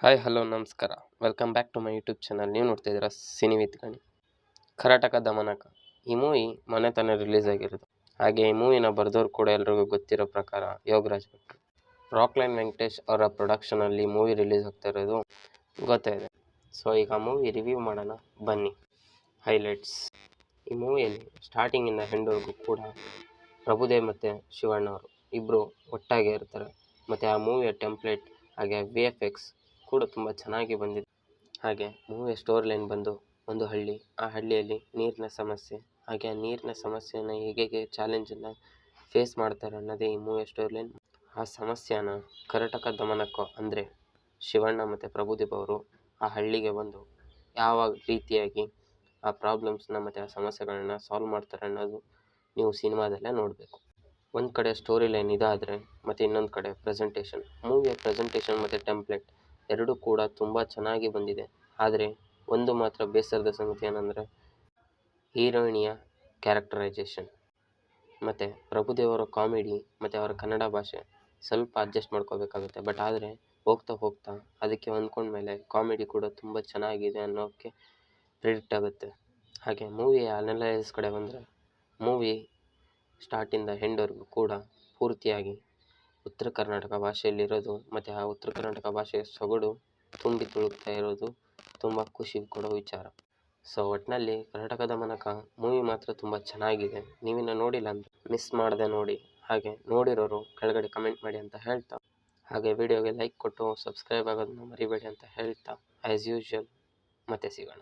Hi hello ನಮಸ್ಕಾರ. Welcome back to my YouTube channel. ನೀವು ನೋಡ್ತಾ ಇದ್ದೀರಾ ಸಿನಿ ವಿತ್ ಗಣಿ. ಕರಾಟಕ ದಮನಕ ಈ ಮೂವಿ ಮೊನ್ನೆ ತಾನೇ ರಿಲೀಸ್ ಆಗಿರೋದು. ಹಾಗೆ ಈ ಮೂವಿನ ಬರೆದವ್ರು ಕೂಡ ಎಲ್ರಿಗೂ ಗೊತ್ತಿರೋ ಪ್ರಕಾರ ಯೋಗರಾಜ್ ಭಟ್. ರಾಕ್ಲೈನ್ ವೆಂಕಟೇಶ್ ಅವರ ಪ್ರೊಡಕ್ಷನಲ್ಲಿ ಮೂವಿ ರಿಲೀಸ್ ಆಗ್ತಾ ಇರೋದು ಗೊತ್ತೇ ಇದೆ. ಸೊ ಈಗ ಮೂವಿ ರಿವ್ಯೂ ಮಾಡೋಣ ಬನ್ನಿ. ಹೈಲೈಟ್ಸ್: ಈ ಮೂವಿಯಲ್ಲಿ ಸ್ಟಾರ್ಟಿಂಗಿಂದ ಎಂಡ್ವರೆಗೂ ಕೂಡ ಪ್ರಭುದೇವ್ ಮತ್ತು ಶಿವಣ್ಣ ಅವರು ಇಬ್ಬರು ಒಟ್ಟಾಗೆ ಇರ್ತಾರೆ. ಮತ್ತು ಆ ಮೂವಿಯ ಟೆಂಪ್ಲೇಟ್ ಹಾಗೆ VFX ಕೂಡ ತುಂಬ ಚೆನ್ನಾಗಿ ಬಂದಿದೆ. ಹಾಗೆ ಮೂವಿಯ ಸ್ಟೋರಿ ಲೈನ್ ಬಂದು ಒಂದು ಹಳ್ಳಿ, ಆ ಹಳ್ಳಿಯಲ್ಲಿ ನೀರಿನ ಸಮಸ್ಯೆ, ಹಾಗೆ ಆ ನೀರಿನ ಸಮಸ್ಯೆಯನ್ನು ಹೇಗೆ ಚಾಲೆಂಜನ್ನು ಫೇಸ್ ಮಾಡ್ತಾರೆ ಅನ್ನೋದೇ ಈ ಮೂವಿಯ ಸ್ಟೋರಿ ಲೈನ್. ಆ ಸಮಸ್ಯೆನ ಕರಾಟಕ ದಮನಕ್ಕೋ ಅಂದರೆ ಶಿವಣ್ಣ ಮತ್ತು ಪ್ರಭುದೇವ್ ಅವರು ಆ ಹಳ್ಳಿಗೆ ಬಂದು ಯಾವ ರೀತಿಯಾಗಿ ಆ ಪ್ರಾಬ್ಲಮ್ಸ್ನ ಮತ್ತು ಆ ಸಮಸ್ಯೆಗಳನ್ನ ಸಾಲ್ವ್ ಮಾಡ್ತಾರೆ ಅನ್ನೋದು ನೀವು ಸಿನಿಮಾದಲ್ಲೇ ನೋಡಬೇಕು. ಒಂದು ಕಡೆ ಸ್ಟೋರಿ ಲೈನ್ ಇದಾದರೆ ಮತ್ತು ಇನ್ನೊಂದು ಕಡೆ ಪ್ರೆಸೆಂಟೇಷನ್, ಮೂವಿಯ ಪ್ರೆಸೆಂಟೇಷನ್ ಮತ್ತು ಟೆಂಪ್ಲೇಟ್ ಎರಡೂ ಕೂಡ ತುಂಬ ಚೆನ್ನಾಗಿ ಬಂದಿದೆ. ಆದರೆ ಒಂದು ಮಾತ್ರ ಬೇಸರದ ಸಂಗತಿ ಏನಂದರೆ ಹೀರೋಯಿನಿಯ ಕ್ಯಾರೆಕ್ಟರೈಸೇಷನ್ ಮತ್ತು ಪ್ರಭುದೇವರ ಕಾಮಿಡಿ ಮತ್ತು ಅವರ ಕನ್ನಡ ಭಾಷೆ ಸ್ವಲ್ಪ ಅಡ್ಜಸ್ಟ್ ಮಾಡ್ಕೋಬೇಕಾಗುತ್ತೆ. ಬಟ್ ಆದರೆ ಹೋಗ್ತಾ ಹೋಗ್ತಾ ಅದಕ್ಕೆ ಹೊಂದ್ಕೊಂಡ್ಮೇಲೆ ಕಾಮಿಡಿ ಕೂಡ ತುಂಬ ಚೆನ್ನಾಗಿದೆ ಅನ್ನೋಕ್ಕೆ ಪ್ರಿಡಿಕ್ಟ್ ಆಗುತ್ತೆ. ಹಾಗೆ ಮೂವಿಯ ಅನಲೈಸಿಸ್ ಕಡೆ ಬಂದರೆ ಮೂವಿ ಸ್ಟಾರ್ಟಿಂದ ಎಂಡ್ವರೆಗೂ ಕೂಡ ಪೂರ್ತಿಯಾಗಿ ಉತ್ತರ ಕರ್ನಾಟಕ ಭಾಷೆಯಲ್ಲಿರೋದು ಮತ್ತು ಆ ಉತ್ತರ ಕರ್ನಾಟಕ ಭಾಷೆಯ ಸೊಗಡು ತುಂಬಿ ತುಳುಕ್ತಾ ಇರೋದು ತುಂಬ ಖುಷಿ ಕೊಡೋ ವಿಚಾರ. ಸೊ ಒಟ್ಟಿನಲ್ಲಿ ಕರ್ನಾಟಕ ದಮನಕ ಮೂವಿ ಮಾತ್ರ ತುಂಬ ಚೆನ್ನಾಗಿದೆ. ನೀವಿನ್ನು ನೋಡಿಲ್ಲ ಅಂದರೆ ಮಿಸ್ ಮಾಡದೆ ನೋಡಿ. ಹಾಗೆ ನೋಡಿರೋರು ಕೆಳಗಡೆ ಕಮೆಂಟ್ ಮಾಡಿ ಅಂತ ಹೇಳ್ತಾ, ಹಾಗೆ ವಿಡಿಯೋಗೆ ಲೈಕ್ ಕೊಟ್ಟು ಸಬ್ಸ್ಕ್ರೈಬ್ ಆಗೋದನ್ನು ಮರಿಬೇಡಿ ಅಂತ ಹೇಳ್ತಾ, ಆ್ಯಸ್ ಯೂಶ್ವಲ್ ಮತ್ತೆ ಸಿಗೋಣ.